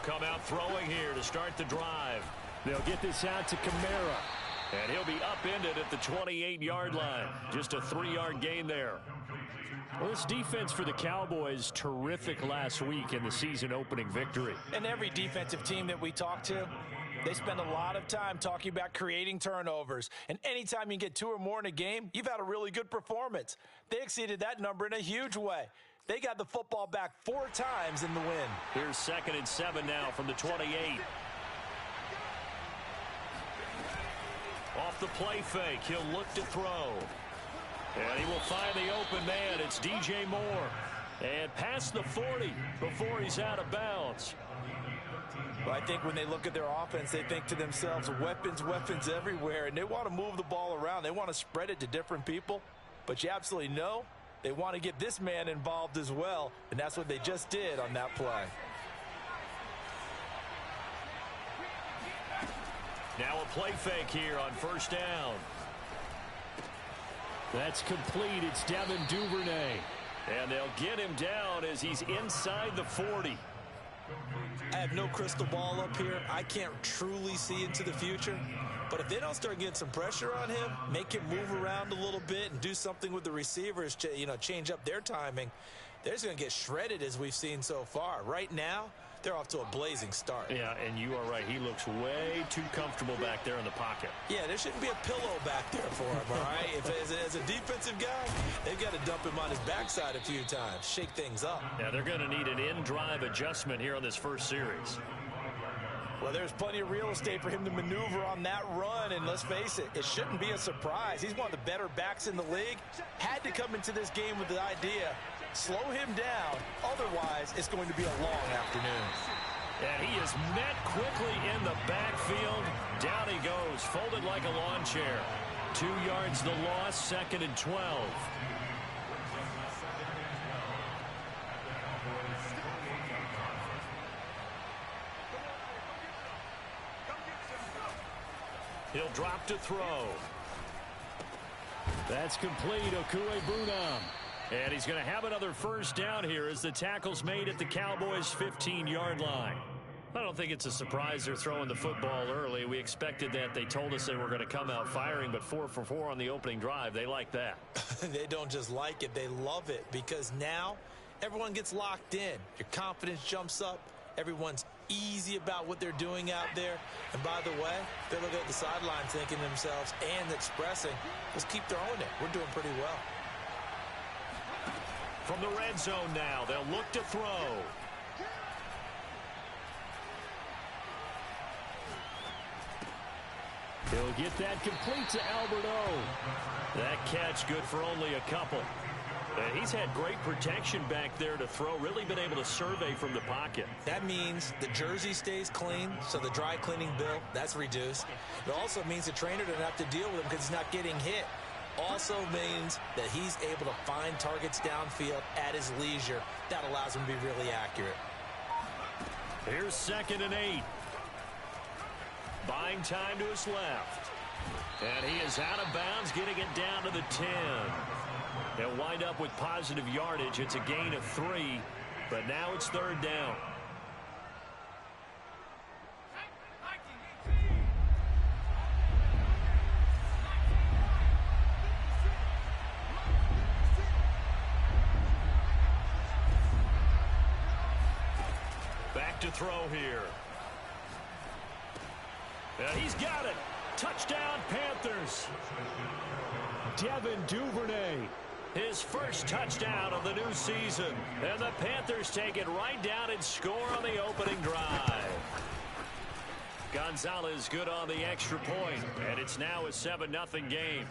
come out throwing here to start the drive. They'll get this out to Kamara. And he'll be upended at the 28-yard line. Just a 3-yard gain there. Well, this defense for the Cowboys, terrific last week in the season-opening victory. And every defensive team that we talk to, they spend a lot of time talking about creating turnovers. And anytime you get 2 or more in a game, you've had a really good performance. They exceeded that number in a huge way. They got the football back 4 times in the win. Here's 2nd and 7 now from the 28. Off the play fake, he'll look to throw. And he will find the open man. It's DJ Moore. And past the 40 before he's out of bounds. Well, I think when they look at their offense, they think to themselves, weapons, weapons everywhere. And they want to move the ball around. They want to spread it to different people. But you absolutely know they want to get this man involved as well. And that's what they just did on that play. Now a play fake here on 1st down. That's complete. It's Devin Duvernay. And they'll get him down as he's inside the 40. I have no crystal ball up here. I can't truly see into the future. But if they don't start getting some pressure on him, make him move around a little bit and do something with the receivers, change up their timing, they're just going to get shredded as we've seen so far. Right now, they're off to a blazing start. Yeah, and you are right. He looks way too comfortable back there in the pocket. Yeah, there shouldn't be a pillow back there for him, all right? As a defensive guy, they've got to dump him on his backside a few times, shake things up. Yeah, they're going to need an in-drive adjustment here on this first series. Well, there's plenty of real estate for him to maneuver on that run, and let's face it, it shouldn't be a surprise. He's one of the better backs in the league. Had to come into this game with the idea, slow him down, otherwise it's going to be a long afternoon. And he is met quickly in the backfield. Down he goes, folded like a lawn chair. 2 yards the loss, 2nd and 12. He'll drop to throw. That's complete. Okuegbunam. And he's going to have another 1st down here as the tackle's made at the Cowboys' 15-yard line. I don't think it's a surprise they're throwing the football early. We expected that. They told us they were going to come out firing, but 4 for 4 on the opening drive. They like that. They don't just like it. They love it because now everyone gets locked in. Your confidence jumps up. Everyone's easy about what they're doing out there. And by the way, they're looking at the sideline thinking to themselves and expressing, let's keep throwing it. We're doing pretty well. From the red zone now, they'll look to throw. He'll get that complete to Albert O. That catch good for only a couple. And he's had great protection back there to throw, really been able to survey from the pocket. That means the jersey stays clean, so the dry cleaning bill, that's reduced. It also means the trainer doesn't have to deal with him because he's not getting hit. Also means that he's able to find targets downfield at his leisure. That allows him to be really accurate. Here's 2nd and 8. Buying time to his left. And he is out of bounds, getting it down to the 10. They'll wind up with positive yardage. It's a gain of 3, but now it's 3rd down. Back to throw here. And he's got it. Touchdown, Panthers. Devin Duvernay. His first touchdown of the new season. And the Panthers take it right down and score on the opening drive. Gonzalez good on the extra point. And it's now a 7-0 game.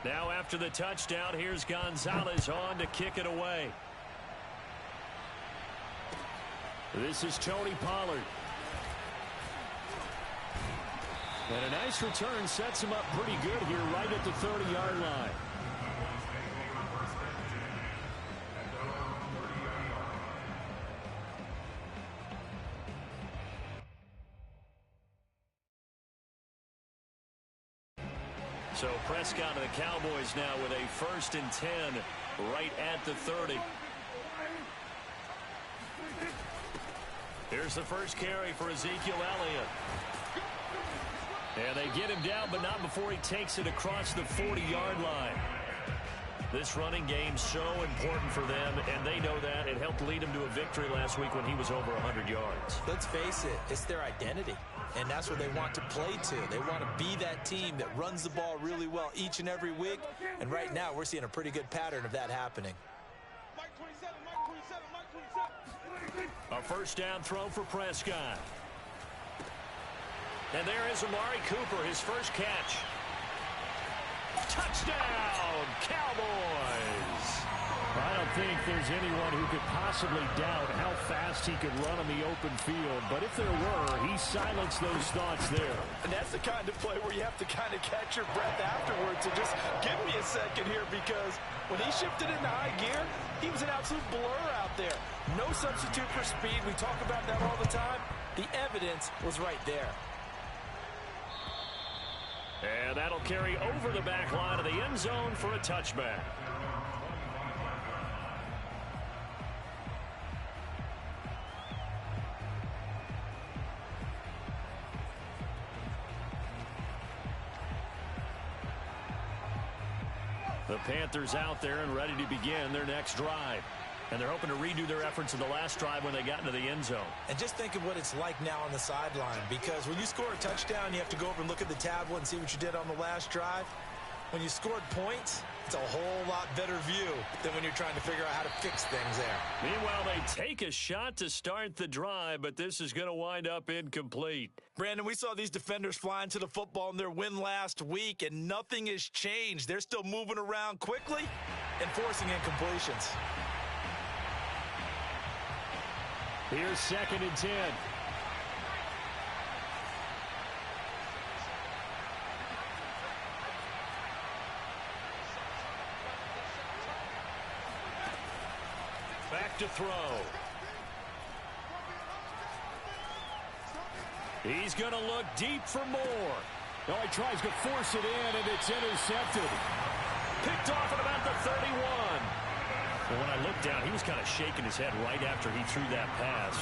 Now after the touchdown, here's Gonzalez on to kick it away. This is Tony Pollard. And a nice return sets him up pretty good here right at the 30-yard line. So Prescott and the Cowboys now with a 1st and 10 right at the 30. Here's the first carry for Ezekiel Elliott. And they get him down, but not before he takes it across the 40-yard line. This running game's so important for them, and they know that. It helped lead him to a victory last week when he was over 100 yards. Let's face it, it's their identity, and that's what they want to play to. They want to be that team that runs the ball really well each and every week, and right now we're seeing a pretty good pattern of that happening. A first down throw for Prescott. And there is Amari Cooper, his first catch. Touchdown, Cowboys! I don't think there's anyone who could possibly doubt how fast he could run on the open field. But if there were, he silenced those thoughts there. And that's the kind of play where you have to kind of catch your breath afterwards. So just give me a second here, because when he shifted into high gear, he was an absolute blur out there. No substitute for speed. We talk about that all the time. The evidence was right there. And that'll carry over the back line of the end zone for a touchback. The Panthers out there and ready to begin their next drive. And they're hoping to redo their efforts in the last drive when they got into the end zone. And just think of what it's like now on the sideline, because when you score a touchdown, you have to go over and look at the tablet and see what you did on the last drive. When you scored points, it's a whole lot better view than when you're trying to figure out how to fix things there. Meanwhile, they take a shot to start the drive, but this is going to wind up incomplete. Brandon, we saw these defenders flying to the football in their win last week, and nothing has changed. They're still moving around quickly and forcing incompletions. Here's 2nd and 10. Back to throw. He's going to look deep for more. Oh, he tries to force it in, and it's intercepted. Picked off at about the 31. Well, when I looked down, he was kind of shaking his head right after he threw that pass.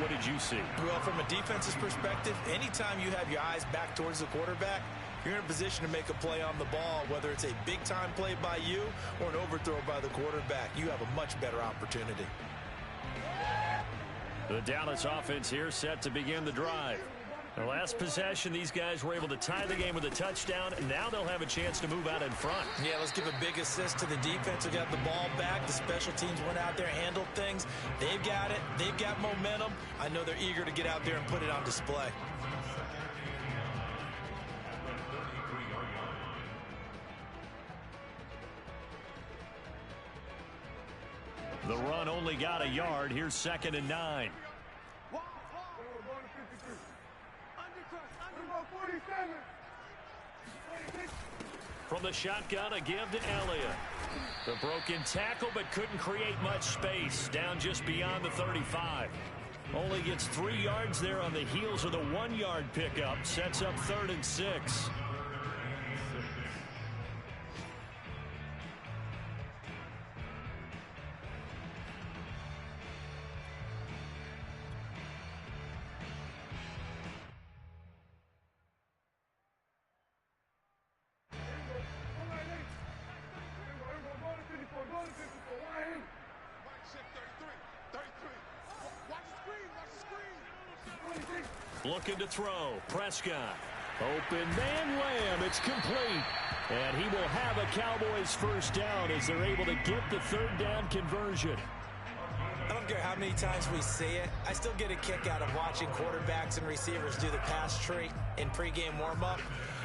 What did you see? Well, from a defense's perspective, anytime you have your eyes back towards the quarterback, you're in a position to make a play on the ball, whether it's a big-time play by you or an overthrow by the quarterback. You have a much better opportunity. The Dallas offense here set to begin the drive. The last possession, these guys were able to tie the game with a touchdown, and now they'll have a chance to move out in front. Yeah, let's give a big assist to the defense who got the ball back. The special teams went out there, handled things. They've got it. They've got momentum. I know they're eager to get out there and put it on display. The run only got a yard. Here's 2nd and 9. From the shotgun, a give to Elliott. The broken tackle, but couldn't create much space. Down just beyond the 35. Only gets 3 yards there on the heels of the 1-yard pickup. Sets up 3rd and 6. Looking to throw. Prescott. Open man, Lamb. It's complete. And he will have a Cowboys first down as they're able to get the 3rd down conversion. I don't care how many times we see it. I still get a kick out of watching quarterbacks and receivers do the pass tree in pregame warm-up.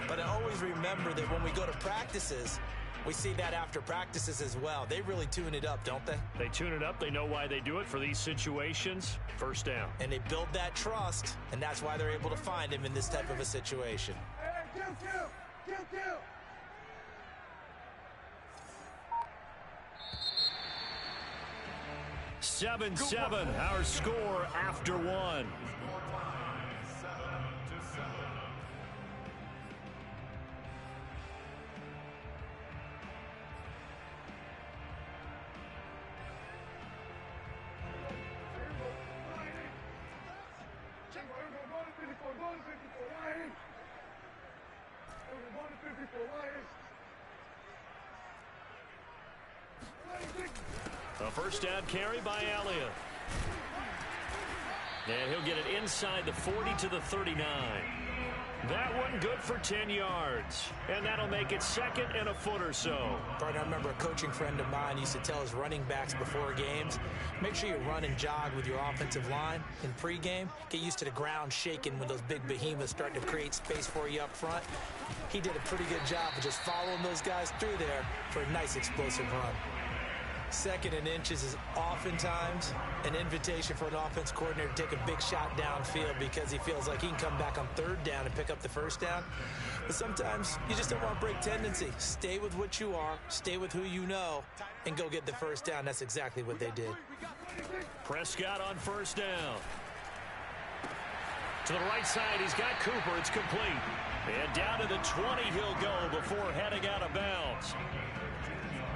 But I always remember that when we go to practices, we see that after practices as well. They really tune it up, don't they? They tune it up. They know why they do it for these situations. First down. And they build that trust, and that's why they're able to find him in this type of a situation. Hey, kill. 7-7, our score after 1. A first down carry by Elliott. And he'll get it inside the 40 to the 39. That one good for 10 yards. And that'll make it second and a foot or so. Partner, I remember a coaching friend of mine used to tell his running backs before games, make sure you run and jog with your offensive line in pregame. Get used to the ground shaking when those big behemoths start to create space for you up front. He did a pretty good job of just following those guys through there for a nice explosive run. Second and inches is oftentimes an invitation for an offense coordinator to take a big shot downfield because he feels like he can come back on third down and pick up the first down. But sometimes you just don't want to break tendency. Stay with what you are, stay with who you know, and go get the first down. That's exactly what they did. Prescott on first down. To the right side, he's got Cooper. It's complete. And down to the 20 he'll go before heading out of bounds.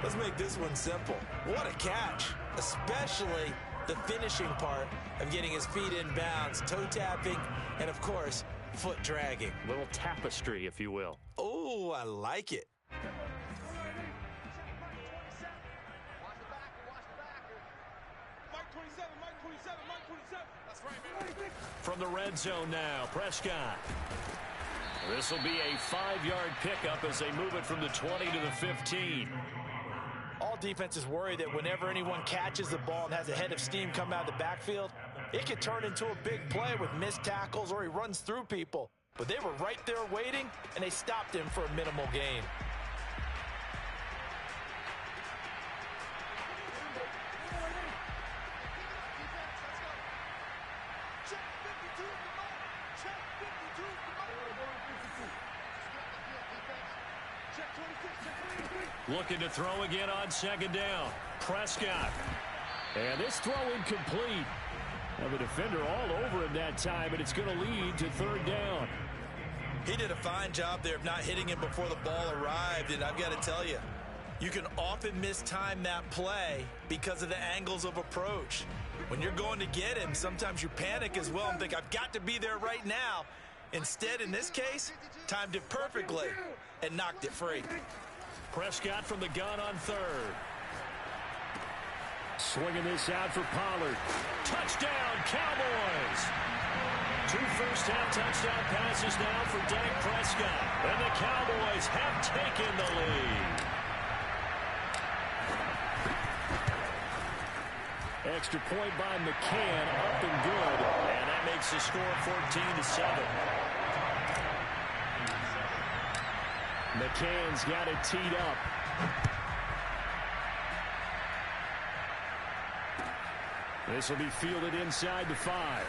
Let's make this one simple. What a catch, especially the finishing part of getting his feet in bounds, toe tapping, and of course, foot dragging. Little tapestry, if you will. Oh, I like it. From the red zone now, Prescott. This will be a 5-yard pickup as they move it from the 20 to the 15. All defenses worry that whenever anyone catches the ball and has a head of steam come out of the backfield, it could turn into a big play with missed tackles or he runs through people. But they were right there waiting, and they stopped him for a minimal gain. Looking to throw again on second down. Prescott. And this throw incomplete. Now the defender all over him that time, and it's going to lead to third down. He did a fine job there of not hitting him before the ball arrived, and I've got to tell you, you can often mistime that play because of the angles of approach. When you're going to get him, sometimes you panic as well and think, I've got to be there right now. Instead, in this case, timed it perfectly and knocked it free. Prescott from the gun on third. Swinging this out for Pollard. Touchdown, Cowboys! 2 first-half touchdown passes now for Dak Prescott. And the Cowboys have taken the lead. Extra point by McCann, up and good. And that makes the score 14-7. McCann's got it teed up. This will be fielded inside the 5.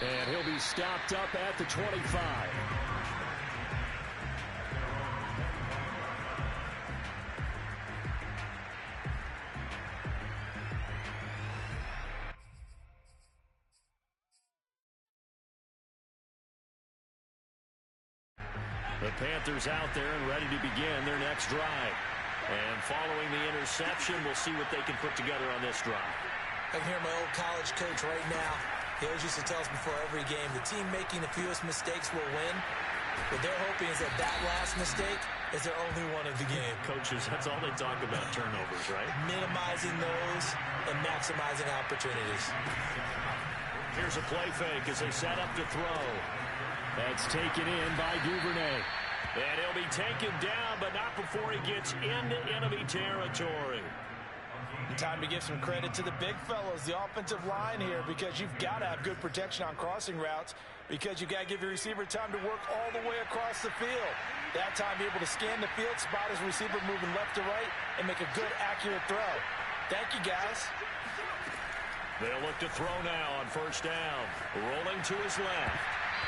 And he'll be stopped up at the 25. The Panthers out there and ready to begin their next drive. And following the interception, we'll see what they can put together on this drive. I can hear my old college coach right now. He always used to tell us before every game, the team making the fewest mistakes will win. What they're hoping is that that last mistake is their only one of the game. Coaches, that's all they talk about, turnovers, right? Minimizing those and maximizing opportunities. Here's a play fake as they set up to throw. That's taken in by Duvernay. And he'll be taken down, but not before he gets into enemy territory. Time to give some credit to the big fellows, the offensive line here, because you've got to have good protection on crossing routes because you've got to give your receiver time to work all the way across the field. That time, be able to scan the field, spot his receiver moving left to right, and make a good, accurate throw. Thank you, guys. They'll look to throw now on first down. Rolling to his left.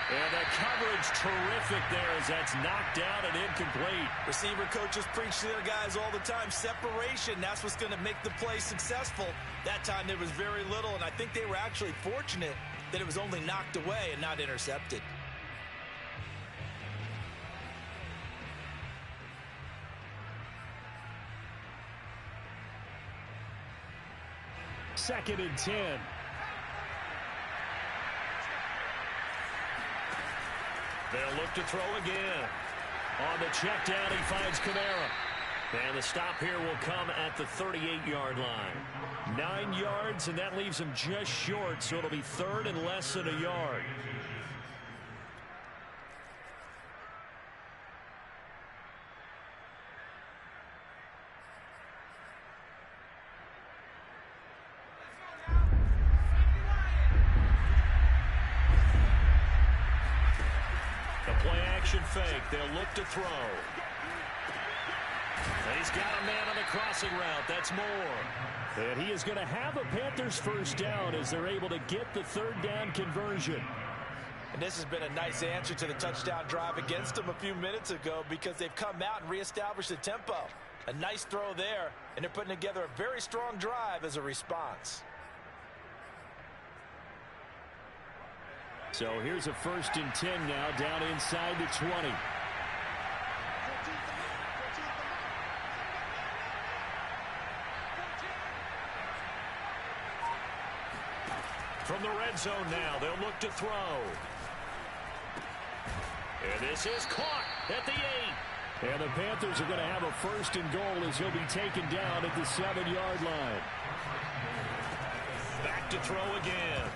And the coverage terrific there as that's knocked down and incomplete. Receiver coaches preach to their guys all the time. Separation, that's what's going to make the play successful. That time there was very little, and I think they were actually fortunate that it was only knocked away and not intercepted. Second and 10. They'll look to throw again. On the check down, he finds Kamara. And the stop here will come at the 38-yard line. 9 yards, and that leaves him just short, so it'll be third and less than a yard. Play-action fake. They'll look to throw. He's got a man on the crossing route. That's Moore. And he is going to have a Panthers first down as they're able to get the third down conversion. And this has been a nice answer to the touchdown drive against them a few minutes ago because they've come out and reestablished the tempo. A nice throw there, and they're putting together a very strong drive as a response. So here's a 1st and 10 now, down inside the 20. From the red zone now, they'll look to throw. And this is caught at the 8. And the Panthers are going to have a 1st and goal as he'll be taken down at the 7-yard line. Back to throw again.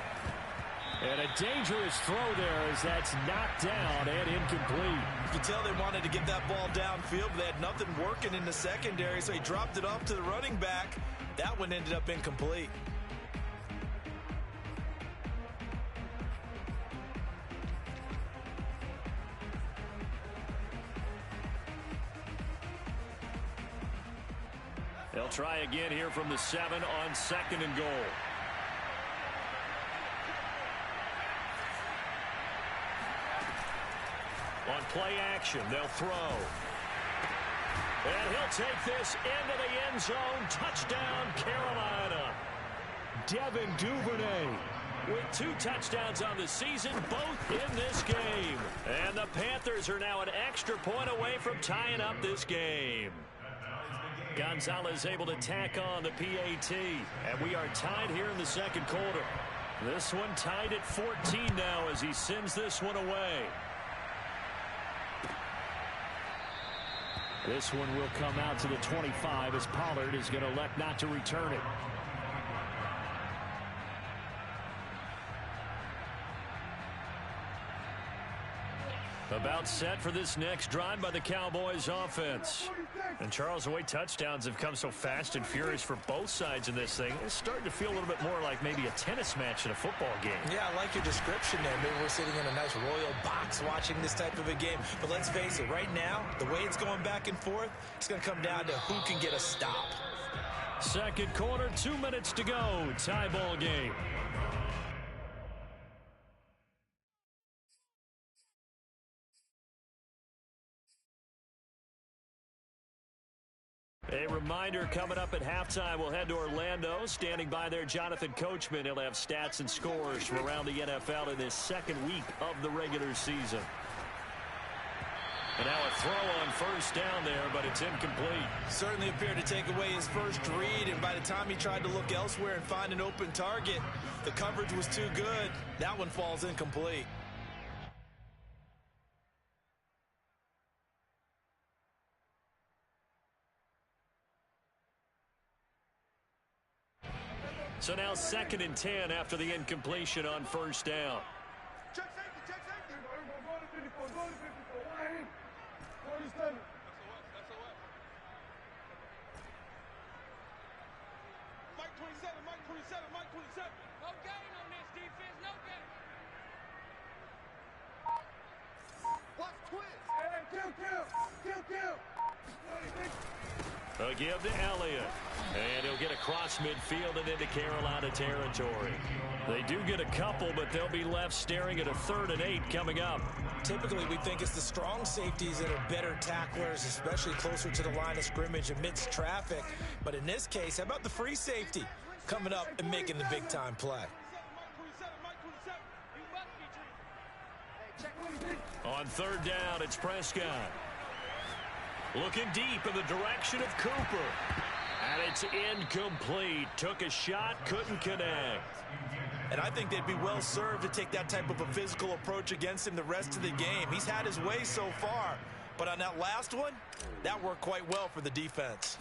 And a dangerous throw there as that's knocked down and incomplete. You can tell they wanted to get that ball downfield, but they had nothing working in the secondary, so he dropped it off to the running back. That one ended up incomplete. They'll try again here from the 7 on 2nd and goal. On play action, they'll throw. And he'll take this into the end zone. Touchdown, Carolina. Devin Duvernay with 2 touchdowns on the season, both in this game. And the Panthers are now an extra point away from tying up this game. Gonzalez able to tack on the PAT. And we are tied here in the 2nd quarter. This one tied at 14 now as he sends this one away. This one will come out to the 25 as Pollard is going to elect not to return it. About set for this next drive by the Cowboys offense. And Charles, the way touchdowns have come so fast and furious for both sides in this thing, it's starting to feel a little bit more like maybe a tennis match in a football game. Yeah, I like your description there. Maybe we're sitting in a nice royal box watching this type of a game. But let's face it, right now, the way it's going back and forth, it's going to come down to who can get a stop. 2nd quarter, 2 minutes to go. Tie ball game. A reminder coming up at halftime, we'll head to Orlando. Standing by there, Jonathan Coachman. He'll have stats and scores from around the NFL in this 2nd week of the regular season. And now a throw on 1st down there, but it's incomplete. Certainly appeared to take away his first read, and by the time he tried to look elsewhere and find an open target, the coverage was too good. That one falls incomplete. So now 2nd and 10 after the incompletion on 1st down. Check safety, check safety. Mike 27, Mike 27, Mike 27. No gain on this defense, no gain. Watch twist. Kill. A give to Elliott. And he'll get across midfield and into Carolina territory. They do get a couple, but they'll be left staring at a 3rd and 8 coming up. Typically, we think it's the strong safeties that are better tacklers, especially closer to the line of scrimmage amidst traffic. But in this case, how about the free safety coming up and making the big-time play? On 3rd down, it's Prescott. Looking deep in the direction of Cooper. And it's incomplete. Took a shot, couldn't connect. And I think they'd be well served to take that type of a physical approach against him the rest of the game. He's had his way so far, But on that last one, that worked quite well for the defense.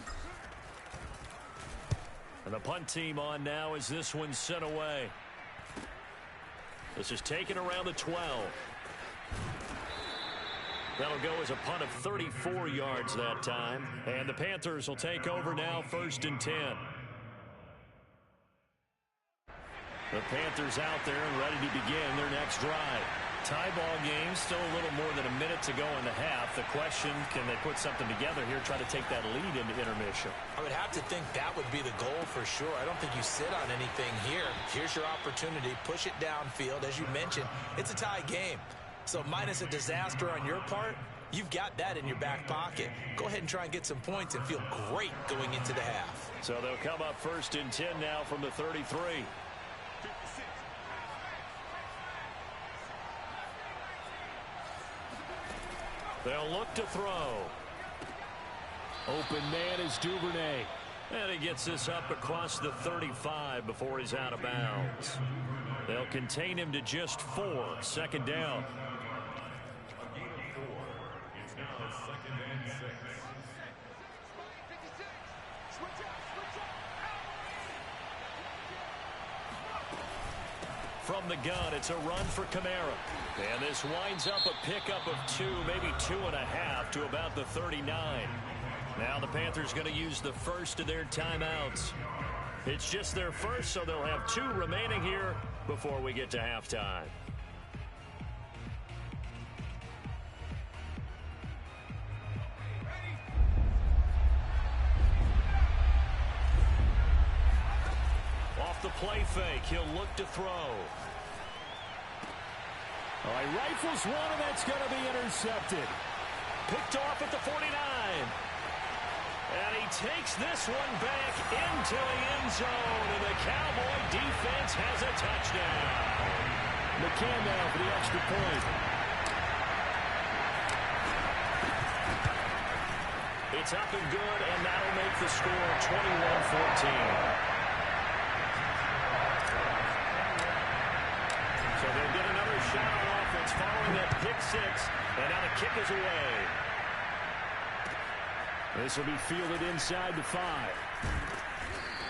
And the punt team on now as this one's sent away. This is taken around the 12. That'll go as a punt of 34 yards that time. And the Panthers will take over now, 1st and 10. The Panthers out there and ready to begin their next drive. Tie ball game, still a little more than a minute to go in the half. The question, can they put something together here, try to take that lead into intermission? I would have to think that would be the goal for sure. I don't think you sit on anything here. Here's your opportunity. Push it downfield. As you mentioned, it's a tie game. So minus a disaster on your part, you've got that in your back pocket. Go ahead and try and get some points and feel great going into the half. So they'll come up 1st and 10 now from the 33. They'll look to throw. Open man is Duvernay. And he gets this up across the 35 before he's out of bounds. They'll contain him to just 4. 2nd down. From the gun, it's a run for Kamara. And this winds up a pickup of 2, maybe 2.5 to about the 39. Now the Panthers going to use the first of their timeouts. It's just their first, so they'll have 2 remaining here before we get to halftime. Off the play fake, he'll look to throw. All right, rifles one, and that's going to be intercepted. Picked off at the 49. And he takes this one back into the end zone, and the Cowboy defense has a touchdown. McCann now for the extra point. It's up and good, and that'll make the score 21-14. So they'll get another shot on offense following that pick 6, and now the kick is away. This will be fielded inside the 5.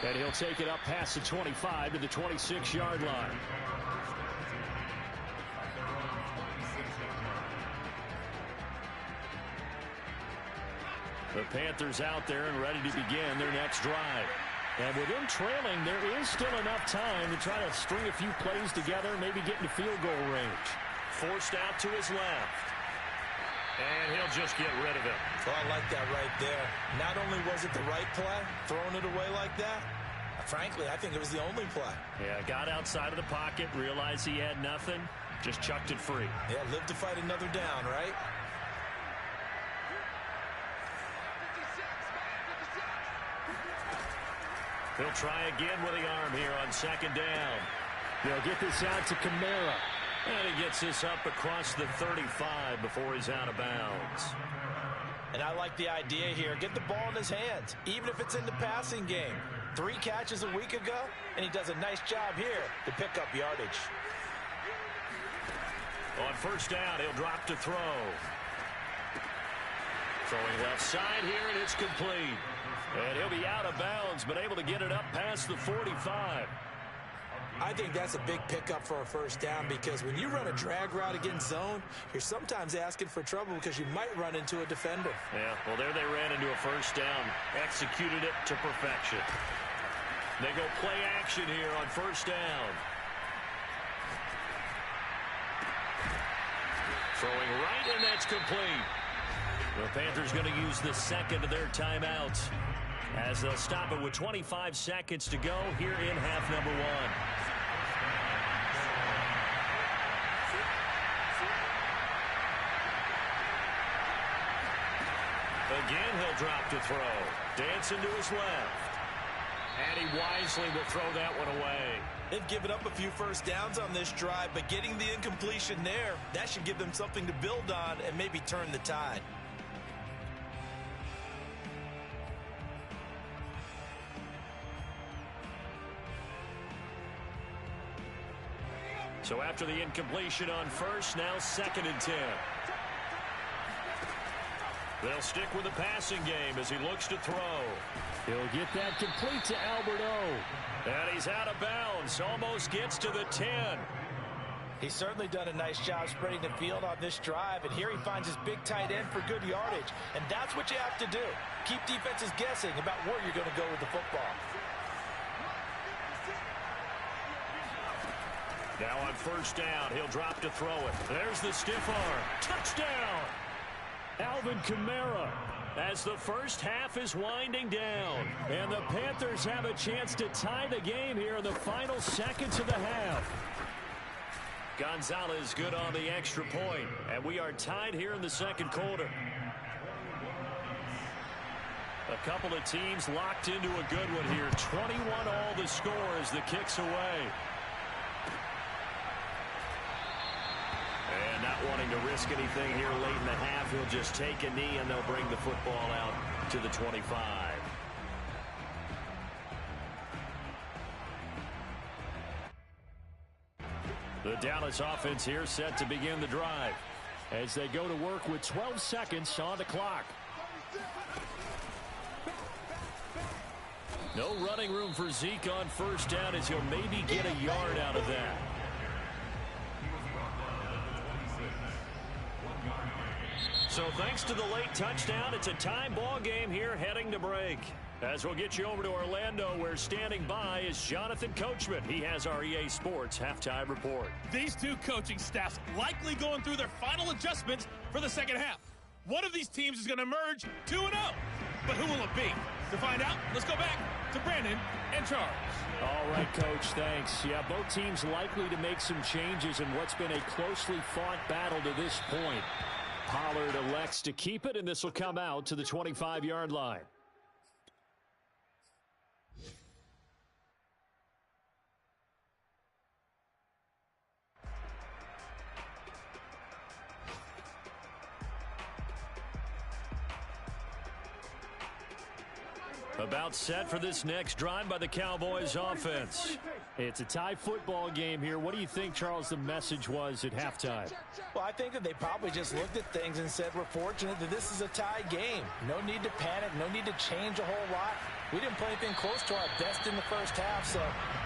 And he'll take it up past the 25 to the 26-yard line. The Panthers out there and ready to begin their next drive. And with them trailing, there is still enough time to try to string a few plays together, maybe get into field goal range. Forced out to his left. And he'll just get rid of it. Well, I like that right there. Not only was it the right play, throwing it away like that, frankly, I think it was the only play. Yeah, got outside of the pocket, realized he had nothing, just chucked it free. Yeah, live to fight another down, right? He'll try again with the arm here on 2nd down. They'll get this out to Kamara. And he gets this up across the 35 before he's out of bounds. And I like the idea here. Get the ball in his hands, even if it's in the passing game. 3 catches a week ago, and he does a nice job here to pick up yardage. On 1st down, he'll drop to throw. Throwing left side here, and it's complete. And he'll be out of bounds, but able to get it up past the 45. I think that's a big pickup for a 1st down, because when you run a drag route against zone, you're sometimes asking for trouble because you might run into a defender. Yeah, well, there they ran into a 1st down. Executed it to perfection. They go play action here on 1st down. Throwing right, and that's complete. The Panthers going to use the 2nd of their timeouts as they'll stop it with 25 seconds to go here in half number 1. Again, he'll drop to throw. Dancing to his left. And he wisely will throw that one away. They've given up a few 1st downs on this drive, but getting the incompletion there, that should give them something to build on and maybe turn the tide. So after the incompletion on 1st, now 2nd and 10. They'll stick with the passing game as he looks to throw. He'll get that complete to Alberto. And he's out of bounds. Almost gets to the 10. He's certainly done a nice job spreading the field on this drive, and here he finds his big tight end for good yardage. And that's what you have to do. Keep defenses guessing about where you're going to go with the football. Now on first down, he'll drop to throw it. There's the stiff arm. Touchdown! Alvin Kamara. As the first half is winding down. And the Panthers have a chance to tie the game here in the final seconds of the half. Gonzalez good on the extra point. And we are tied here in the second quarter. A couple of teams locked into a good one here. 21 all the score as the kick's away. And not wanting to risk anything here late in the half, he'll just take a knee and they'll bring the football out to the 25. The Dallas offense here set to begin the drive as they go to work with 12 seconds on the clock. No running room for Zeke on first down as he'll maybe get a yard out of that. So thanks to the late touchdown, it's a tie ball game here heading to break. As we'll get you over to Orlando, where standing by is Jonathan Coachman. He has our EA Sports halftime report. These two coaching staffs likely going through their final adjustments for the second half. One of these teams is going to emerge 2-0. But who will it be? To find out, let's go back to Brandon and Charles. All right, Coach, thanks. Yeah, both teams likely to make some changes in what's been a closely fought battle to this point. Pollard elects to keep it, and this will come out to the 25-yard line. About set for this next drive by the Cowboys offense. It's a tie football game here. What do you think, Charles, the message was at halftime? Well, I think that they probably just looked at things and said, we're fortunate that this is a tie game. No need to panic, no need to change a whole lot. We didn't play anything close to our best in the first half, so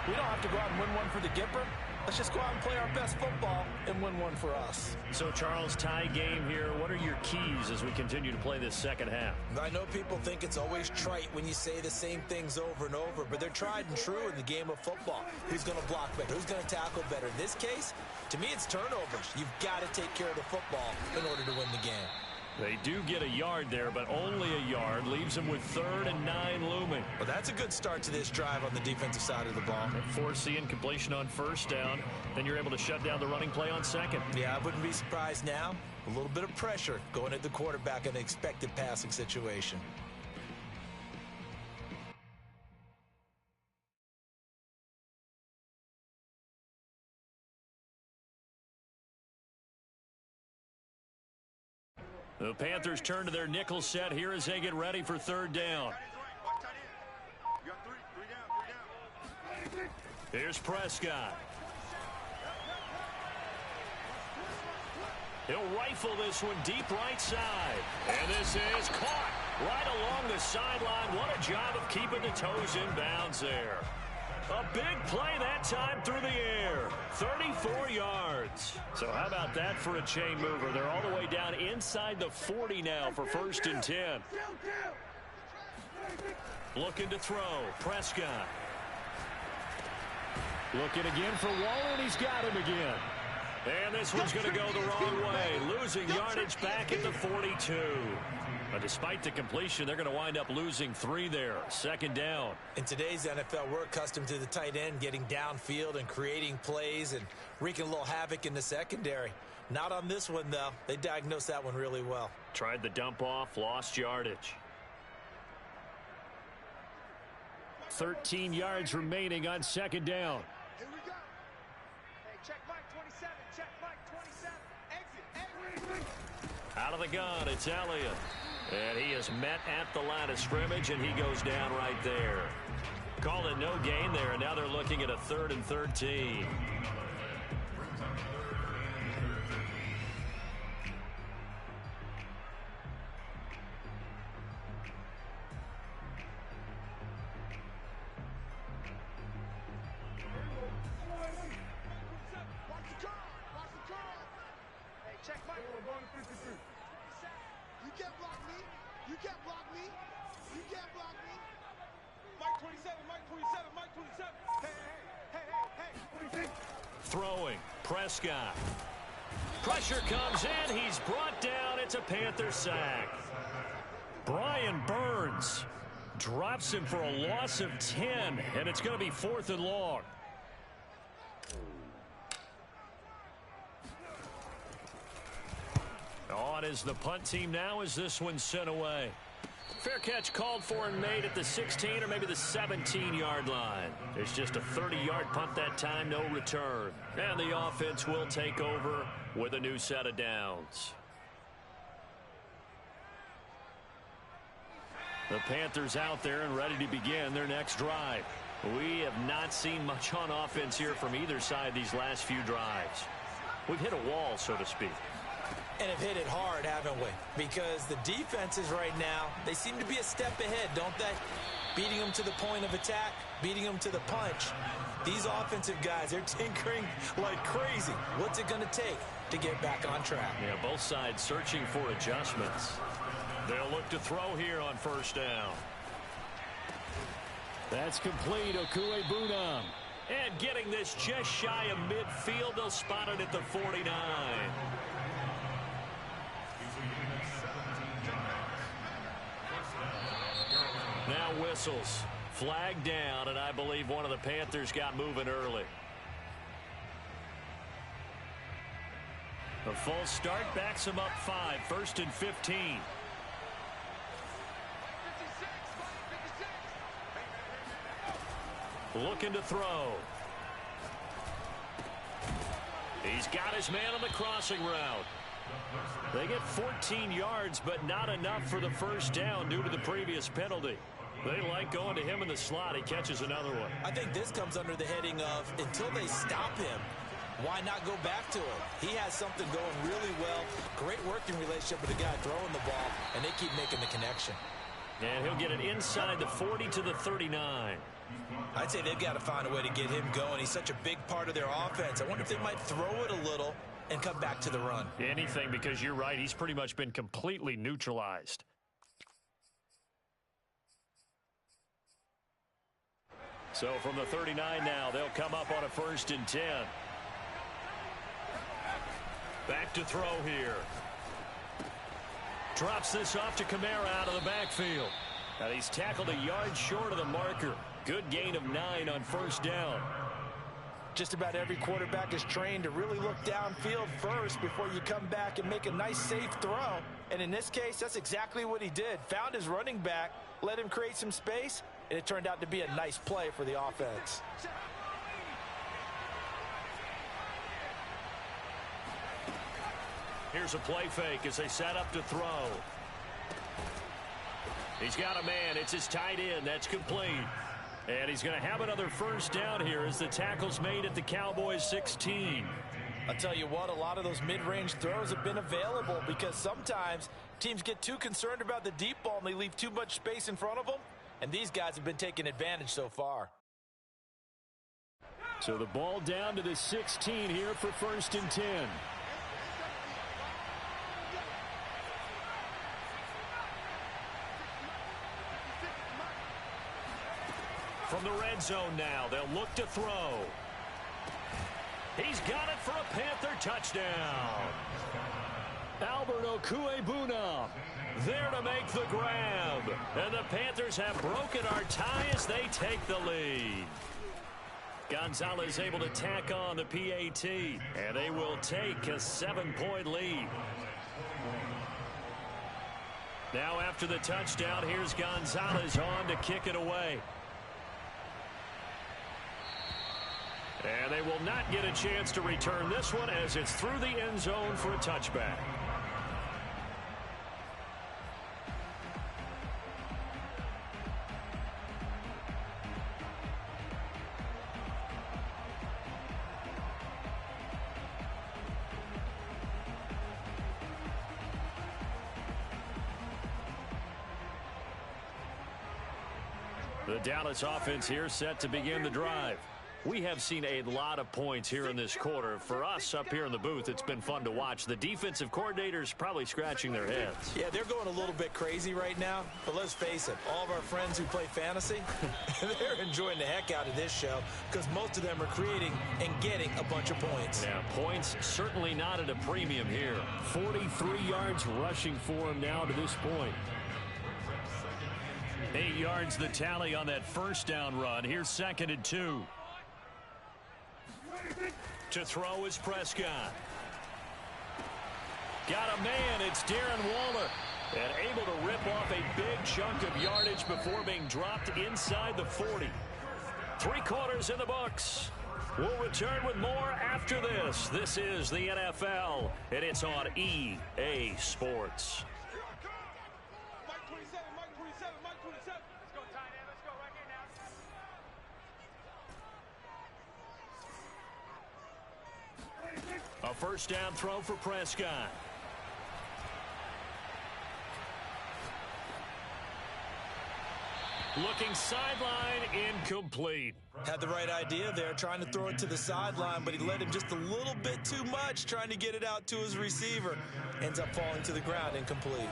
we don't have to go out and win one for the Gipper. Let's just go out and play our best football and win one for us. So, Charles, tie game here. What are your keys as we continue to play this second half? I know people think it's always trite when you say the same things over and over, but they're tried and true in the game of football. Who's going to block better? Who's going to tackle better? In this case, to me, it's turnovers. You've got to take care of the football in order to win the game. They do get a yard there, but only a yard. Leaves them with 3rd and 9 looming. Well, that's a good start to this drive on the defensive side of the ball. Force the incompletion on first down. Then you're able to shut down the running play on second. Yeah, I wouldn't be surprised now. A little bit of pressure going at the quarterback in an expected passing situation. The Panthers turn to their nickel set here as they get ready for 3rd down. Here's Prescott. He'll rifle this one deep right side. And this is caught right along the sideline. What a job of keeping the toes in bounds there. A big play that time through the air. 34 yards. So how about that for a chain mover? They're all the way down inside the 40 now for 1st and 10. Looking to throw. Prescott. Looking again for Waller, and he's got him again. And this one's going to go the wrong way. Losing yardage back at the 42. But despite the completion, they're going to wind up losing 3 there. 2nd down. In today's NFL, we're accustomed to the tight end getting downfield and creating plays and wreaking a little havoc in the secondary. Not on this one, though. They diagnosed that one really well. Tried the dump off, lost yardage. 13 yards remaining on 2nd down. Here we go. Hey, check Mike 27. Check Mike 27. Exit. Out of the gun, it's Elliott. And he is met at the line of scrimmage, and he goes down right there. Call it no gain there, and now they're looking at a 3rd and 13. throwing. Prescott. Pressure comes in. He's brought down. It's a Panther sack. Brian Burns drops him for a loss of 10, and it's going to be 4th and long. On is the punt team now as this one's sent away. Fair catch called for and made at the 16 or maybe the 17-yard line. It's just a 30-yard punt that time, no return. And the offense will take over with a new set of downs. The Panthers out there and ready to begin their next drive. We have not seen much on offense here from either side these last few drives. We've hit a wall, so to speak. And have hit it hard, haven't we? Because the defenses right now, they seem to be a step ahead, don't they? Beating them to the point of attack, beating them to the punch. These offensive guys, they're tinkering like crazy. What's it going to take to get back on track? Yeah, both sides searching for adjustments. They'll look to throw here on first down. That's complete. Okuegbunam. And getting this just shy of midfield, they'll spot it at the 49. Now whistles. Flag down, and I believe one of the Panthers got moving early. A false start backs him up 5. 1st and 15. Looking to throw. He's got his man on the crossing route. They get 14 yards, but not enough for the first down due to the previous penalty. They like going to him in the slot. He catches another one. I think this comes under the heading of until they stop him, why not go back to him? He has something going really well. Great working relationship with the guy throwing the ball, and they keep making the connection. And he'll get it inside the 40 to the 39. I'd say they've got to find a way to get him going. He's such a big part of their offense. I wonder if they might throw it a little and come back to the run. Anything, because you're right. He's pretty much been completely neutralized. So from the 39 now, they'll come up on a 1st and 10. Back to throw here. Drops this off to Kamara out of the backfield. Now he's tackled a yard short of the marker. Good gain of 9 on first down. Just about every quarterback is trained to really look downfield first before you come back and make a nice, safe throw. And in this case, that's exactly what he did. Found his running back, let him create some space, and it turned out to be a nice play for the offense. Here's a play fake as they set up to throw. He's got a man. It's his tight end. That's complete. And he's going to have another first down here as the tackle's made at the Cowboys 16. I'll tell you what, a lot of those mid-range throws have been available because sometimes teams get too concerned about the deep ball and they leave too much space in front of them. And these guys have been taking advantage so far. So the ball down to the 16 here for 1st and 10. From the red zone now, they'll look to throw. He's got it for a Panther touchdown. Albert Okuegbunam There to make the grab. And the Panthers have broken our tie as they take the lead. Gonzalez able to tack on the PAT, and they will take a 7-point lead. Now after the touchdown, here's Gonzalez on to kick it away. And they will not get a chance to return this one as it's through the end zone for a touchback. The Dallas offense here set to begin the drive. We have seen a lot of points here in this quarter. For us up here in the booth, it's been fun to watch. The defensive coordinators probably scratching their heads. Yeah, they're going a little bit crazy right now. But let's face it, all of our friends who play fantasy, they're enjoying the heck out of this show because most of them are creating and getting a bunch of points. Yeah, points certainly not at a premium here. 43 yards rushing for him now to this point. 8 yards the tally on that first down run. Here's 2nd and 2. To throw is Prescott. Got a man. It's Darren Waller. And able to rip off a big chunk of yardage before being dropped inside the 40. 3 quarters in the books. We'll return with more after this. This is the NFL, and it's on EA Sports. A first down throw for Prescott. Looking sideline, incomplete. Had the right idea there, trying to throw it to the sideline, but he led him just a little bit too much, trying to get it out to his receiver. Ends up falling to the ground, incomplete.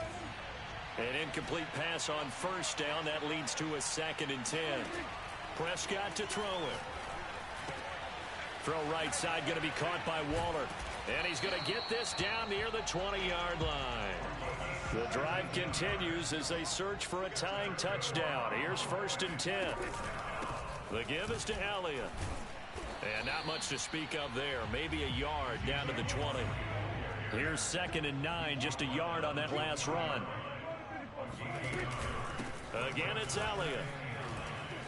An incomplete pass on first down. That leads to a 2nd and 10. Prescott to throw it. Throw right side, going to be caught by Waller. And he's going to get this down near the 20-yard line. The drive continues as they search for a tying touchdown. Here's 1st and 10. The give is to Elliott. And not much to speak of there. Maybe a yard down to the 20. Here's 2nd and 9, just a yard on that last run. Again, it's Elliott.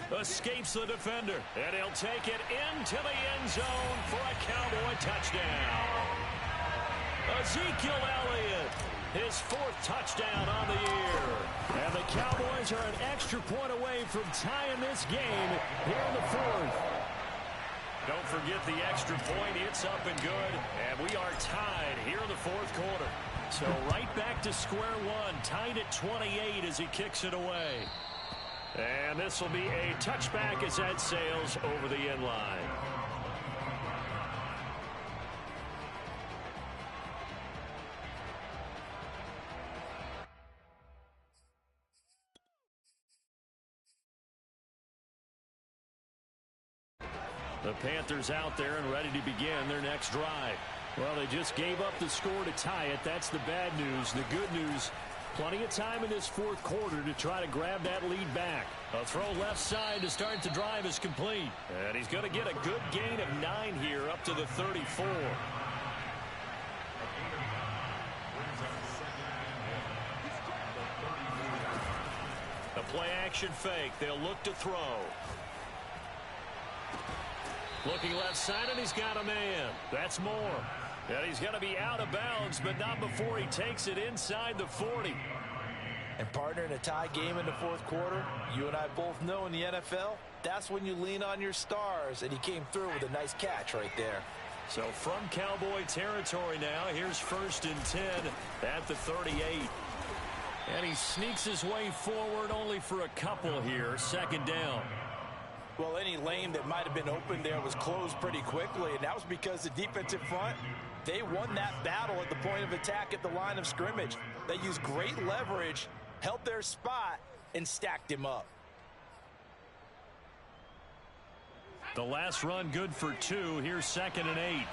Escapes the defender, and he'll take it into the end zone for a Cowboy touchdown. Ezekiel Elliott, his 4th touchdown on the year. And the Cowboys are an extra point away from tying this game here in the 4th. Don't forget the extra point. It's up and good, and we are tied here in the 4th quarter. So right back to square one, tied at 28 as he kicks it away. And this will be a touchback as that sails over the end line. The Panthers out there and ready to begin their next drive. Well, they just gave up the score to tie it. That's the bad news. The good news, plenty of time in this 4th quarter to try to grab that lead back. A throw left side to start the drive is complete. And he's going to get a good gain of 9 here up to the 34. A play action fake. They'll look to throw. Looking left side, and he's got a man. That's Moore. And he's going to be out of bounds, but not before he takes it inside the 40. And partner, in a tie game in the 4th quarter, you and I both know in the NFL, that's when you lean on your stars, and he came through with a nice catch right there. So from Cowboy territory now, here's 1st and 10 at the 38. And he sneaks his way forward only for a couple here, 2nd down. Well, any lane that might have been open there was closed pretty quickly, and that was because the defensive front, they won that battle at the point of attack at the line of scrimmage. They used great leverage, held their spot, and stacked him up. The last run good for 2. Here's 2nd and 8.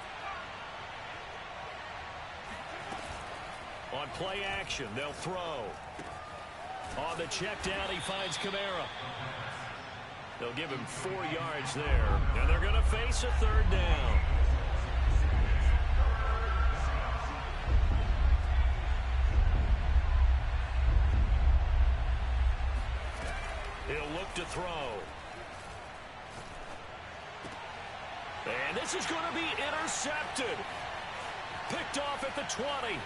On play action, they'll throw. On the check down, he finds Kamara. They'll give him 4 yards there, and they're going to face a 3rd down. He'll look to throw. And this is going to be intercepted. Picked off at the 20.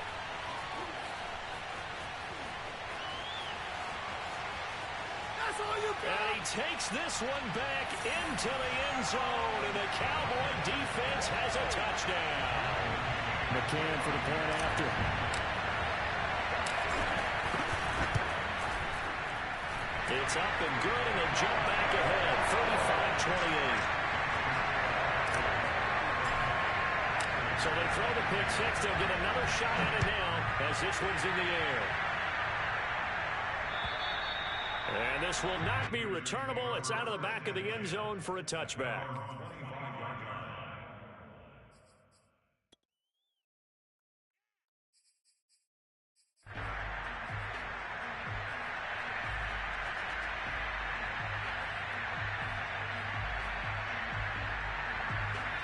And he takes this one back into the end zone, and the Cowboy defense has a touchdown. McCann for the point after. It's up and good, and they jump back ahead, 35-28. So they throw the pick six. They'll get another shot at it now as this one's in the air. And this will not be returnable. It's out of the back of the end zone for a touchback.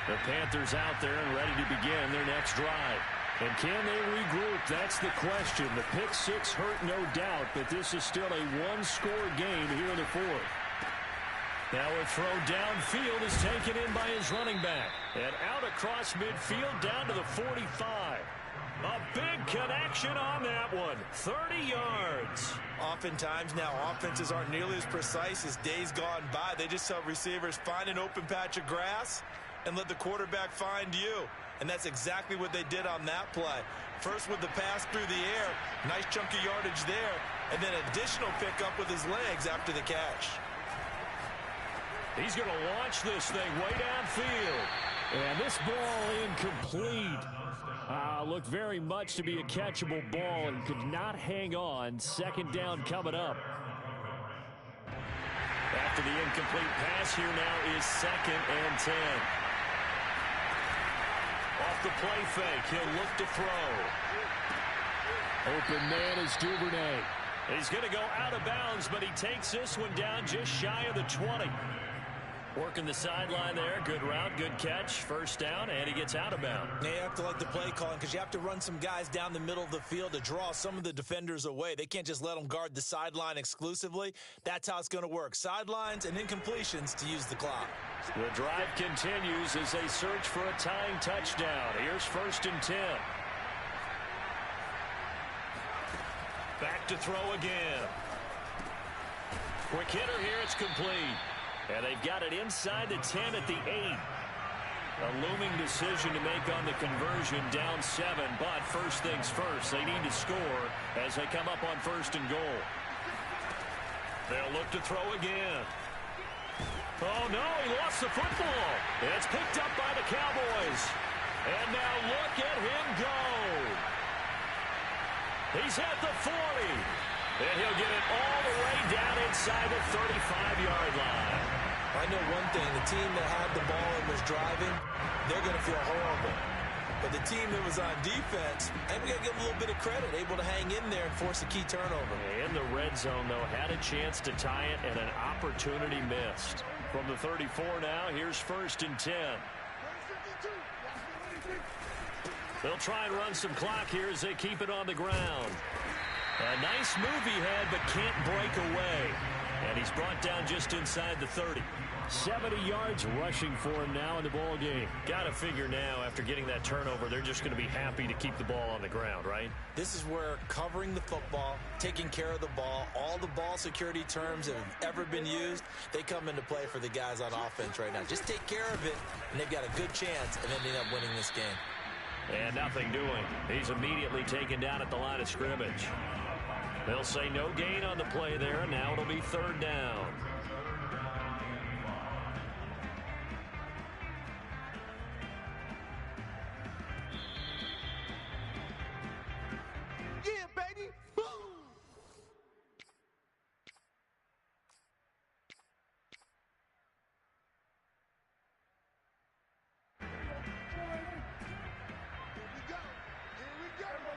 The Panthers out there and ready to begin their next drive. And can they regroup? That's the question. The pick six hurt, no doubt, but this is still a one-score game here in the fourth. Now a throw downfield is taken in by his running back. And out across midfield down to the 45. A big connection on that one. 30 yards. Oftentimes now offenses aren't nearly as precise as days gone by. They just tell receivers, find an open patch of grass and let the quarterback find you. And that's exactly what they did on that play. First with the pass through the air, nice chunk of yardage there, and then additional pickup with his legs after the catch. He's going to launch this thing way downfield. And this ball incomplete. Looked very much to be a catchable ball and could not hang on. Second down coming up. After the incomplete pass, here now is 2nd and 10. Off the play fake, he'll look to throw. Open man is Duvernay. He's going to go out of bounds, but he takes this one down just shy of the 20. Working the sideline there. Good route, good catch. First down, and he gets out of bounds. Yeah, you have to like the play calling because you have to run some guys down the middle of the field to draw some of the defenders away. They can't just let them guard the sideline exclusively. That's how it's going to work. Sidelines and incompletions to use the clock. The drive continues as they search for a tying touchdown. Here's 1st and 10. Back to throw again. Quick hitter here. It's complete. And they've got it inside the 10 at the 8. A looming decision to make on the conversion, down 7. But first things first, they need to score as they come up on 1st and goal. They'll look to throw again. Oh, no, he lost the football. It's picked up by the Cowboys. And now look at him go. He's at the 40. And he'll get it all the way down inside the 35-yard line. I know one thing. The team that had the ball and was driving, they're going to feel horrible. But the team that was on defense, and we got to give them a little bit of credit, able to hang in there and force a key turnover. In the red zone, though, had a chance to tie it and an opportunity missed. From the 34 now, here's 1st and 10. They'll try and run some clock here as they keep it on the ground. A nice move he had, but can't break away. And he's brought down just inside the 30. 70 yards rushing for him now in the ball game. Got to figure now, after getting that turnover, they're just going to be happy to keep the ball on the ground, right? This is where covering the football, taking care of the ball, all the ball security terms that have ever been used, they come into play for the guys on offense right now. Just take care of it, and they've got a good chance of ending up winning this game. And nothing doing. He's immediately taken down at the line of scrimmage. They'll say no gain on the play there, and now it'll be 3rd down. Yeah, baby. Boom.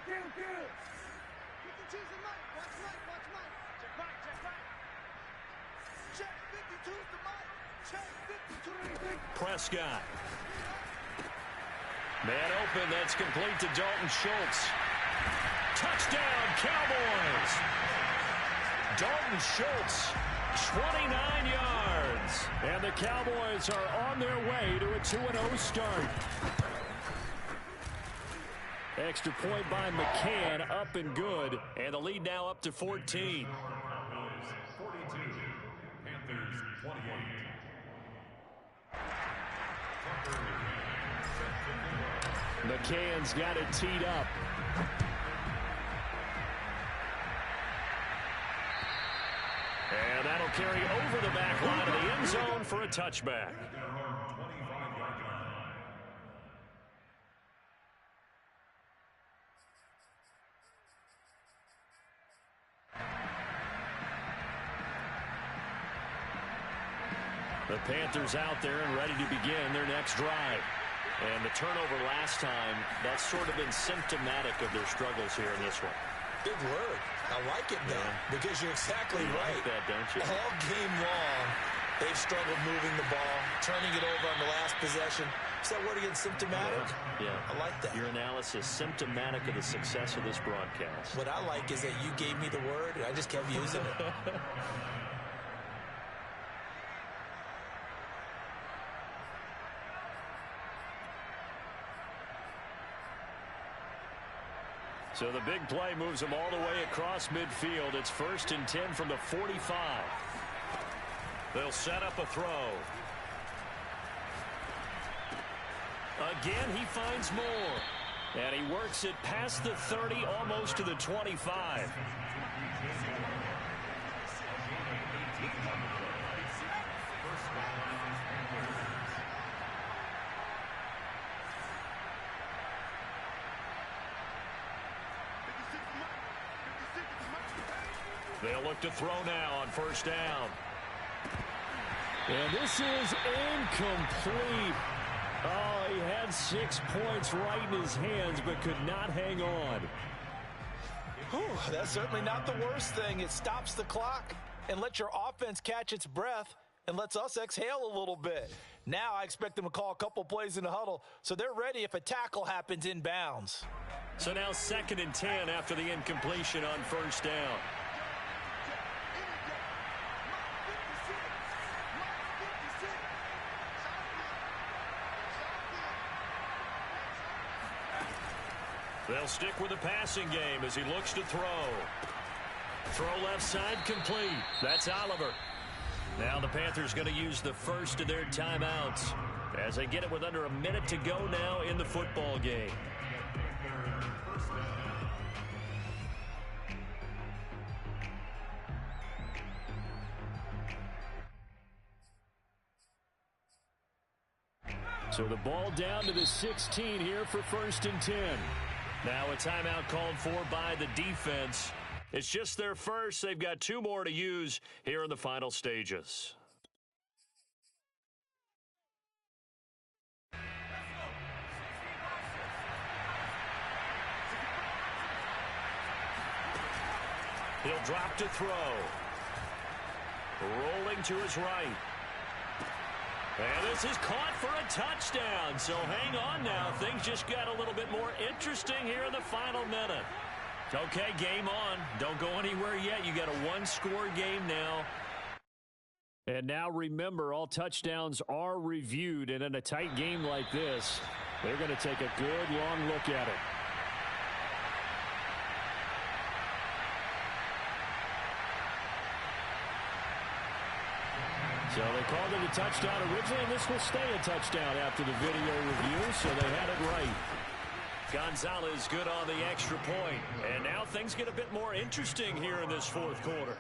Here we go. You can choose the mic. Watch Mike. Check Mike. Check 52's the mic. Check 52. Prescott. Man open, that's complete to Dalton Schultz. Touchdown, Cowboys! Dalton Schultz, 29 yards. And the Cowboys are on their way to a 2-0 start. Extra point by McCann, up and good. And the lead now up to 14. Cowboys 42, Panthers 28. McCann's got it teed up. And that'll carry over the back line of the end zone for a touchback. The Panthers out there and ready to begin their next drive. And the turnover last time, that's sort of been symptomatic of their struggles here in this one. Big word. I like it now because you're exactly right. You like that, don't you? All game long, they've struggled moving the ball, turning it over on the last possession. Is that word again, symptomatic? Yeah. I like that. Your analysis, symptomatic of the success of this broadcast. What I like is that you gave me the word, and I just kept using it. So the big play moves them all the way across midfield. It's 1st and 10 from the 45. They'll set up a throw. Again, he finds more. And he works it past the 30, almost to the 25. They'll look to throw now on 1st down. And this is incomplete. Oh, he had 6 points right in his hands, but could not hang on. Whew, that's certainly not the worst thing. It stops the clock and lets your offense catch its breath and lets us exhale a little bit. Now I expect them to call a couple plays in the huddle so they're ready if a tackle happens inbounds. So now 2nd and 10 after the incompletion on 1st down. They'll stick with the passing game as he looks to throw. Throw left side complete. That's Oliver. Now the Panthers going to use the first of their timeouts as they get it with under a minute to go now in the football game. So the ball down to the 16 here for 1st and 10. Now a timeout called for by the defense. It's just their first. They've got 2 more to use here in the final stages. He'll drop to throw. Rolling to his right. And this is caught for a touchdown. So hang on now. Things just got a little bit more interesting here in the final minute. Okay, game on. Don't go anywhere yet. You got a 1-score game now. And now remember, all touchdowns are reviewed. And in a tight game like this, they're going to take a good long look at it. So they called it a touchdown originally, and this will stay a touchdown after the video review, so they had it right. Gonzalez good on the extra point. And now things get a bit more interesting here in this 4th quarter.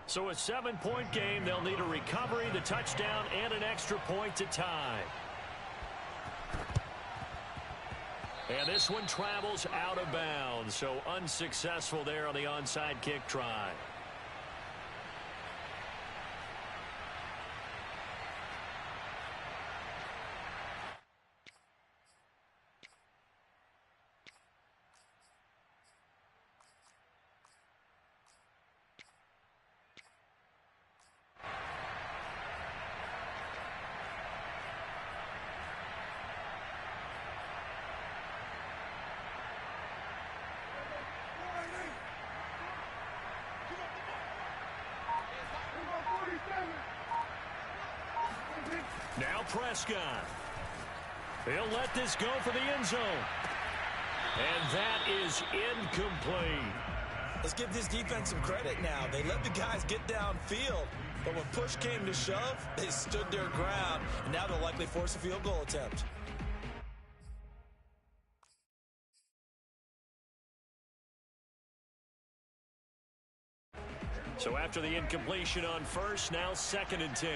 So a 7-point game. They'll need a recovery, the touchdown, and an extra point to tie. And this one travels out of bounds, so unsuccessful there on the onside kick try. Now Prescott. He'll let this go for the end zone. And that is incomplete. Let's give this defense some credit now. They let the guys get downfield, but when push came to shove, they stood their ground, and now they'll likely force a field goal attempt. So after the incompletion on 1st, now 2nd and 10.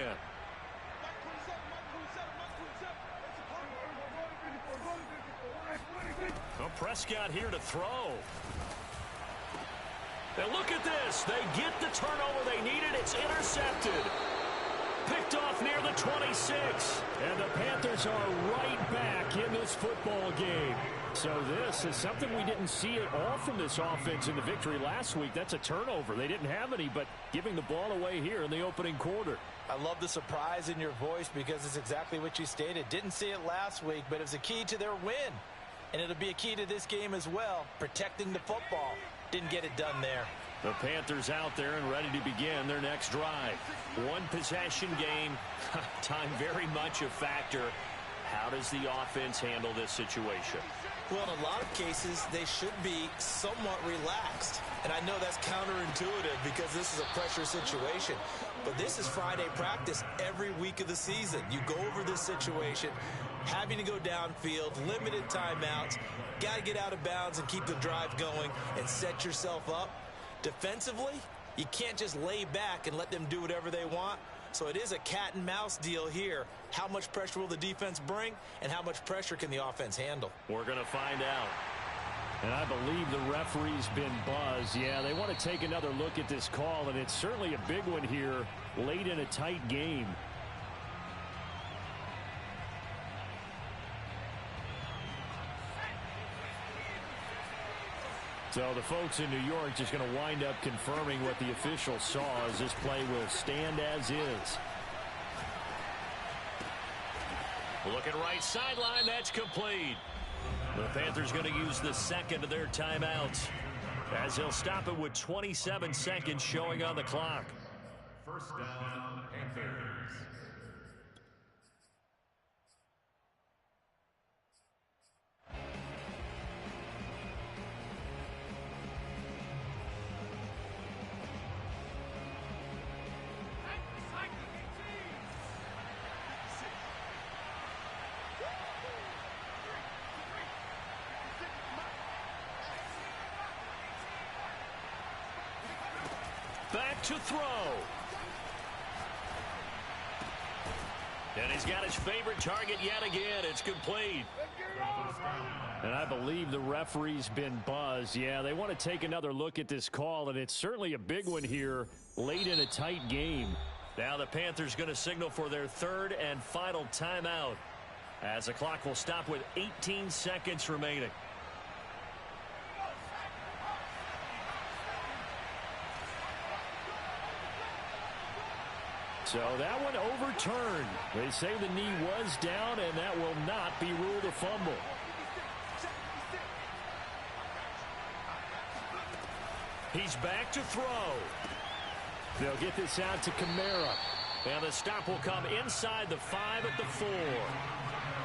Well, Prescott here to throw. And look at this. They get the turnover they needed. It's intercepted. Picked off near the 26. And the Panthers are right back in this football game. So this is something we didn't see at all from this offense in the victory last week. That's a turnover. They didn't have any, but giving the ball away here in the opening quarter. I love the surprise in your voice because it's exactly what you stated. Didn't see it last week, but it was a key to their win. And it'll be a key to this game as well, protecting the football. Didn't get it done there. The Panthers out there and ready to begin their next drive. One possession game. Time very much a factor. How does the offense handle this situation? Well, in a lot of cases, they should be somewhat relaxed. And I know that's counterintuitive because this is a pressure situation. But this is Friday practice every week of the season. You go over this situation, having to go downfield, limited timeouts, got to get out of bounds and keep the drive going and set yourself up. Defensively, you can't just lay back and let them do whatever they want. So it is a cat and mouse deal here. How much pressure will the defense bring, and how much pressure can the offense handle? We're going to find out. And I believe the referee's been buzzed. Yeah, they want to take another look at this call, and it's certainly a big one here late in a tight game. So the folks in New York just going to wind up confirming what the official saw as this play will stand as is. Looking right sideline, that's complete. The Panthers going to use the second of their timeouts as they'll stop it with 27 seconds showing on the clock. First down, Panthers. Back to throw. And he's got his favorite target yet again. It's complete. And I believe the referee's been buzzed. Yeah, they want to take another look at this call, and it's certainly a big one here late in a tight game. Now the Panthers going to signal for their third and final timeout as the clock will stop with 18 seconds remaining. So that one overturned. They say the knee was down, and that will not be ruled a fumble. He's back to throw. They'll get this out to Kamara. And the stop will come inside the 5 at the 4.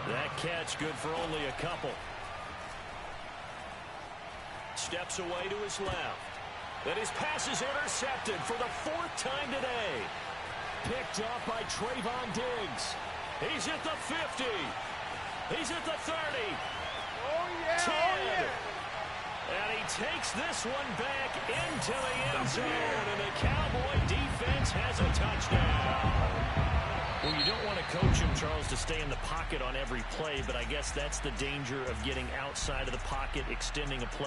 That catch good for only a couple. Steps away to his left. And his pass is intercepted for the 4th time today. Picked off by Trayvon Diggs. He's at the 50. He's at the 30. Oh, yeah. 10. Oh, yeah. And he takes this one back into the end zone. And the Cowboy defense has a touchdown. Well, you don't want to coach him, Charles, to stay in the pocket on every play, but I guess that's the danger of getting outside of the pocket, extending a play